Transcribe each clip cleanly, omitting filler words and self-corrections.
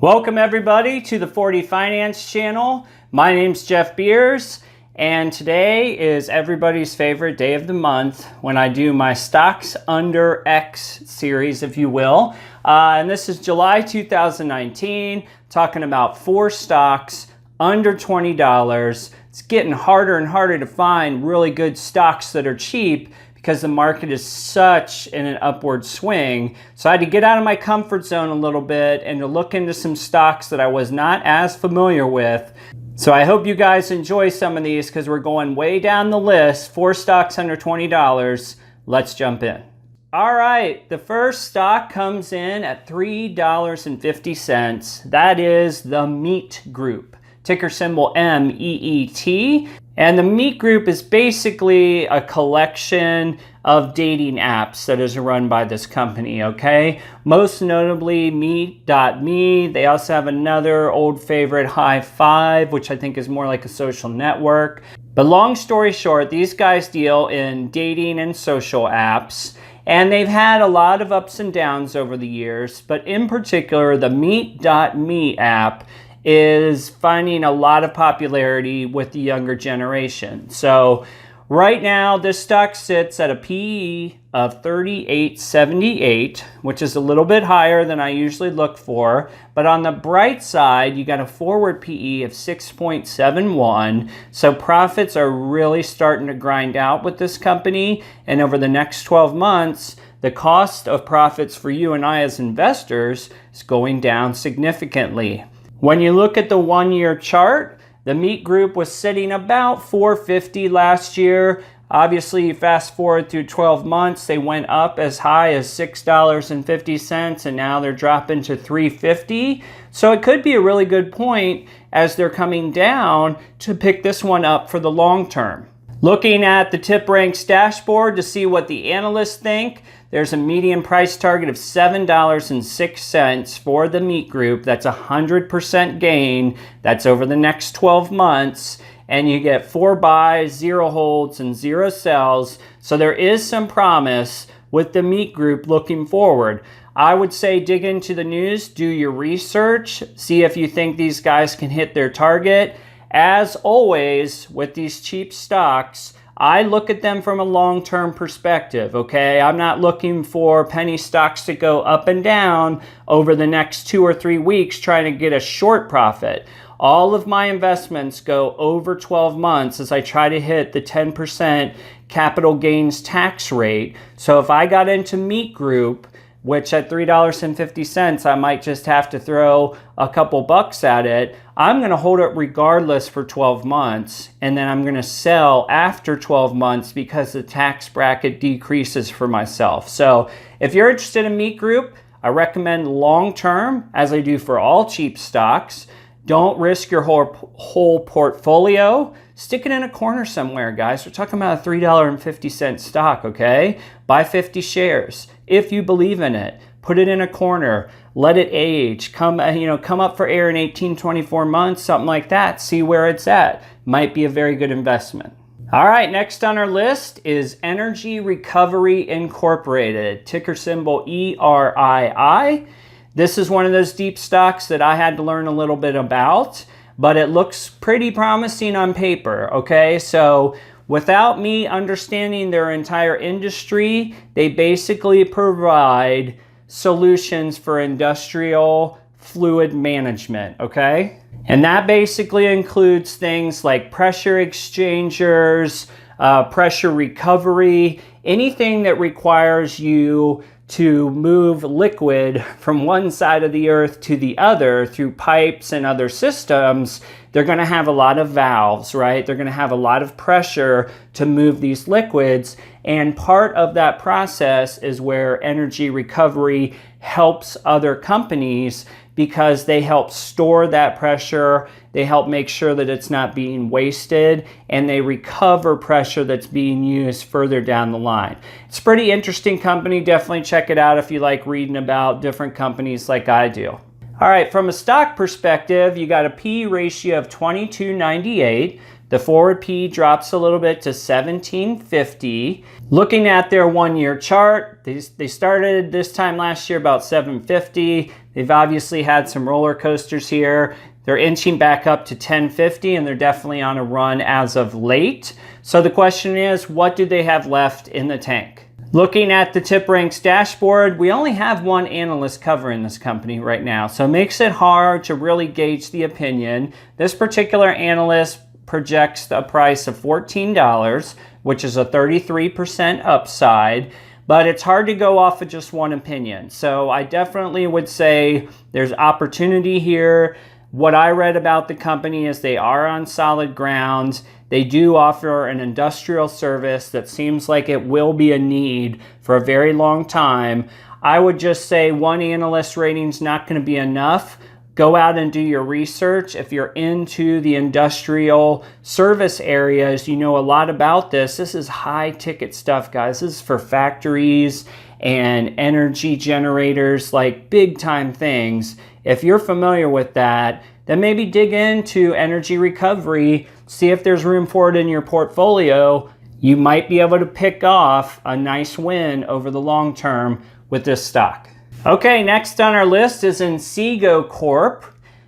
Welcome everybody to the 40 Finance channel. My name's Jeff Beers, and today is everybody's favorite day of the month when I do my Stocks Under X series, if you will. And this is July 2019, talking about 4 stocks under $20. It's getting harder and harder to find really good stocks that are cheap because the market is such in an upward swing. So I had to get out of my comfort zone a little bit and to look into some stocks that I was not as familiar with. So I hope you guys enjoy some of these because we're going way down the list. 4 stocks under $20. Let's jump in. All right, the first stock comes in at $3.50. That is the Meet Group, ticker symbol MEET. And the Meet Group is basically a collection of dating apps that is run by this company, okay? Most notably Meet.me. They also have another old favorite, High Five, which I think is more like a social network. But long story short, these guys deal in dating and social apps. And they've had a lot of ups and downs over the years, but in particular, the Meet.me app is finding a lot of popularity with the younger generation. So right now, this stock sits at a PE of 38.78, which is a little bit higher than I usually look for. But on the bright side, you got a forward PE of 6.71. So profits are really starting to grind out with this company. And over the next 12 months, the cost of profits for you and I as investors is going down significantly. When you look at the 1-year chart, the Meet Group was sitting about $4.50 last year. Obviously, fast forward through 12 months, they went up as high as $6.50, and now they're dropping to $3.50. So it could be a really good point as they're coming down to pick this one up for the long term. Looking at the TipRanks dashboard to see what the analysts think, there's a median price target of $7.06 for the Meet Group. That's a 100% gain. That's over the next 12 months. And you get 4 buys, 0 holds, and 0 sells. So there is some promise with the Meet Group looking forward. I would say dig into the news, do your research, see if you think these guys can hit their target. As always, with these cheap stocks, I look at them from a long-term perspective, okay? I'm not looking for penny stocks to go up and down over the next 2 or 3 weeks trying to get a short profit. All of my investments go over 12 months as I try to hit the 10% capital gains tax rate. So if I got into Meet Group, which at $3.50, I might just have to throw a couple bucks at it, I'm gonna hold it regardless for 12 months, and then I'm gonna sell after 12 months because the tax bracket decreases for myself. So if you're interested in Meet Group, I recommend long-term, as I do for all cheap stocks. Don't risk your whole portfolio. Stick it in a corner somewhere, guys. We're talking about a $3.50 stock, okay? Buy 50 shares. If you believe in it, put it in a corner. Let it age. Come up for air in 18, 24 months, something like that. See where it's at. Might be a very good investment. All right, next on our list is Energy Recovery Incorporated, ticker symbol ERII. This is one of those deep stocks that I had to learn a little bit about, but it looks pretty promising on paper, okay? So without me understanding their entire industry, they basically provide solutions for industrial fluid management, okay? And that basically includes things like pressure exchangers, pressure recovery, anything that requires you to move liquid from one side of the earth to the other through pipes and other systems. They're going to have a lot of valves, right? They're going to have a lot of pressure to move these liquids. And part of that process is where Energy Recovery helps other companies because they help store that pressure, they help make sure that it's not being wasted, and they recover pressure that's being used further down the line. It's a pretty interesting company. Definitely check it out if you like reading about different companies like I do. All right, from a stock perspective, you got a P/E ratio of 22.98. The forward P drops a little bit to 1750. Looking at their 1-year chart, they started this time last year about 750. They've obviously had some roller coasters here. They're inching back up to 1050, and they're definitely on a run as of late. So the question is, what do they have left in the tank? Looking at the TipRanks dashboard, we only have one analyst covering this company right now, so it makes it hard to really gauge the opinion. This particular analyst projects a price of $14, which is a 33% upside, but it's hard to go off of just one opinion. So I definitely would say there's opportunity here. What I read about the company is they are on solid ground. They do offer an industrial service that seems like it will be a need for a very long time. I would just say one analyst rating is not going to be enough. Go out and do your research. If you're into the industrial service areas, you know a lot about this. This is high ticket stuff, guys. This is for factories and energy generators, like big time things. If you're familiar with that, then maybe dig into energy recovery, see if there's room for it in your portfolio. You might be able to pick off a nice win over the long term with this stock. Okay, next on our list is Inseego Corp,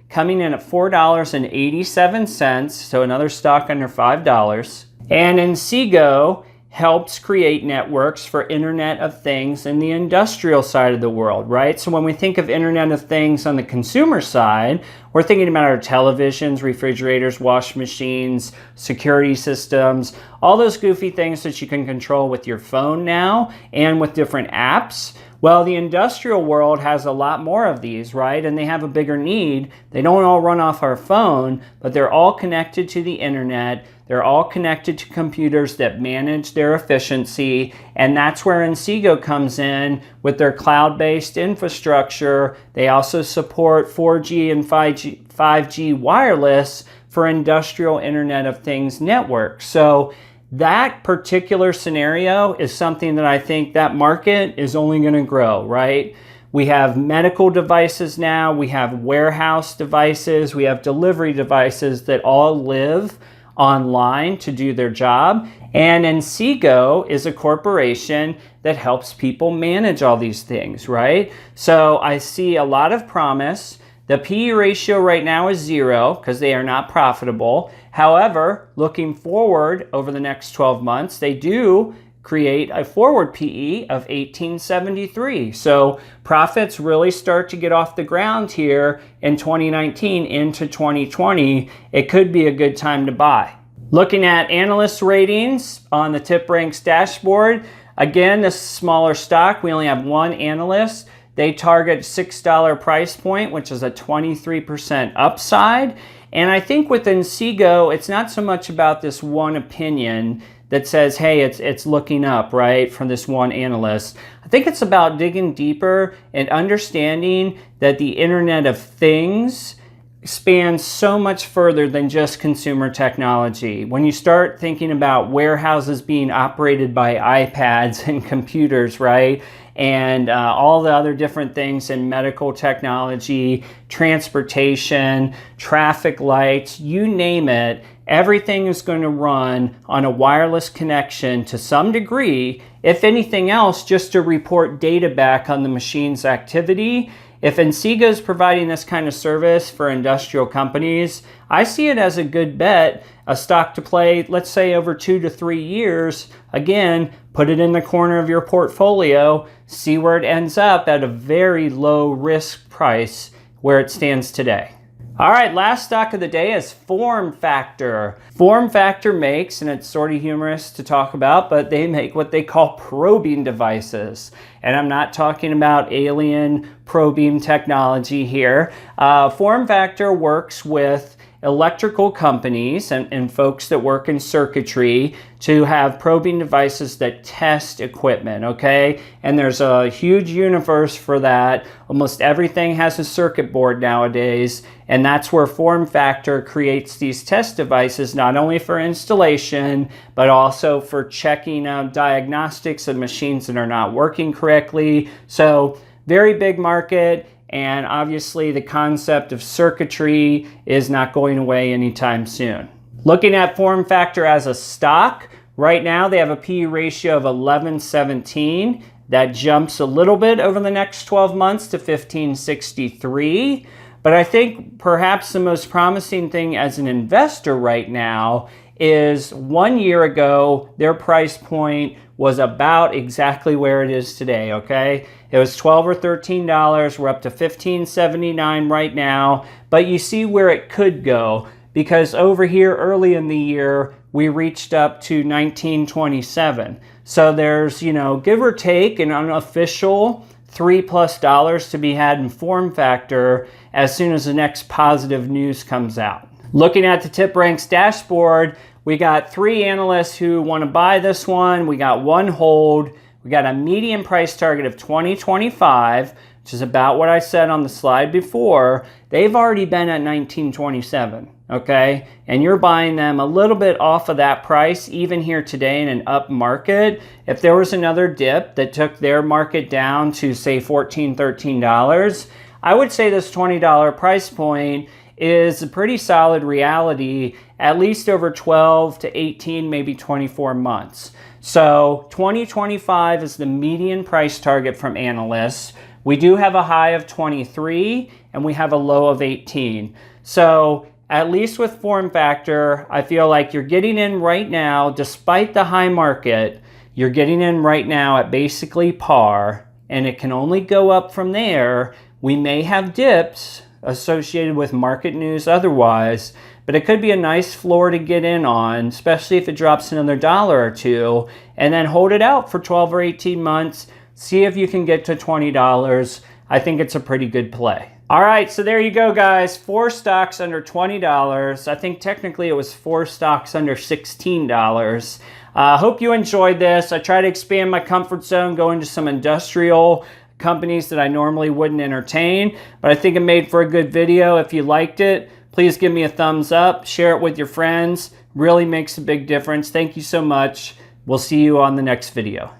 coming in at $4.87, so another stock under $5. And Inseego helps create networks for Internet of Things in the industrial side of the world, right? So when we think of Internet of Things on the consumer side, we're thinking about our televisions, refrigerators, washing machines, security systems, all those goofy things that you can control with your phone now and with different apps. Well, the industrial world has a lot more of these, right? And they have a bigger need. They don't all run off our phone, but they're all connected to the internet. They're all connected to computers that manage their efficiency. And that's where Inseego comes in with their cloud-based infrastructure. They also support 4G and 5G wireless for industrial Internet of Things networks. So that particular scenario is something that I think that market is only going to grow, right? We have medical devices now, we have warehouse devices, we have delivery devices that all live online to do their job. And Inseego is a corporation that helps people manage all these things, right? So I see a lot of promise. The PE ratio right now is 0 because they are not profitable. However, looking forward over the next 12 months, they do create a forward PE of 1873. So profits really start to get off the ground here in 2019 into 2020. It could be a good time to buy. Looking at analyst ratings on the TipRanks dashboard, again, this smaller stock, we only have one analyst. They target $6 price point, which is a 23% upside. And I think with Inseego, it's not so much about this one opinion that says, hey, it's looking up, right, from this one analyst. I think it's about digging deeper and understanding that the Internet of Things spans so much further than just consumer technology. When you start thinking about warehouses being operated by iPads and computers, right, and all the other different things in medical technology, transportation, traffic lights, you name it, everything is going to run on a wireless connection to some degree, if anything else, just to report data back on the machine's activity. If Inseego is providing this kind of service for industrial companies, I see it as a good bet, a stock to play, let's say over 2 to 3 years. Again, put it in the corner of your portfolio, see where it ends up at a very low risk price where it stands today. All right, last stock of the day is FormFactor. FormFactor makes, and it's sort of humorous to talk about, but they make what they call probing devices. And I'm not talking about alien probing technology here. FormFactor works with electrical companies and folks that work in circuitry to have probing devices that test equipment, okay? And there's a huge universe for that. Almost everything has a circuit board nowadays, and that's where FormFactor creates these test devices, not only for installation, but also for checking out diagnostics of machines that are not working correctly. So very big market. And obviously the concept of circuitry is not going away anytime soon. Looking at FormFactor as a stock, right now they have a PE ratio of 11.17. That jumps a little bit over the next 12 months to 15.63. But I think perhaps the most promising thing as an investor right now is 1 year ago, their price point was about exactly where it is today, okay? It was $12 or $13. We're up to $15.79 right now. But you see where it could go, because over here early in the year, we reached up to $19.27. So there's, give or take an unofficial $3+ to be had in FormFactor as soon as the next positive news comes out. Looking at the TipRanks dashboard, we got 3 analysts who want to buy this one. We got 1 hold. We got a median price target of 20.25, which is about what I said on the slide before. They've already been at 19.27, okay? And you're buying them a little bit off of that price, even here today in an up market. If there was another dip that took their market down to, say, $14, $13, I would say this $20 price point is a pretty solid reality, at least over 12 to 18, maybe 24 months. So 2025 is the median price target from analysts. We do have a high of 23 and we have a low of 18. So at least with FormFactor, I feel like you're getting in right now, despite the high market, you're getting in right now at basically par, and it can only go up from there. We may have dips associated with market news otherwise, but it could be a nice floor to get in on, especially if it drops another $1 or $2, and then hold it out for 12 or 18 months. See if you can get to $20. I think it's a pretty good play. All right, so there you go, guys. 4 stocks under $20. I think technically it was 4 stocks under $16. Hope you enjoyed this. I try to expand my comfort zone, go into some industrial companies that I normally wouldn't entertain, but I think it made for a good video. If you liked it, please give me a thumbs up, share it with your friends. Really makes a big difference. Thank you so much. We'll see you on the next video.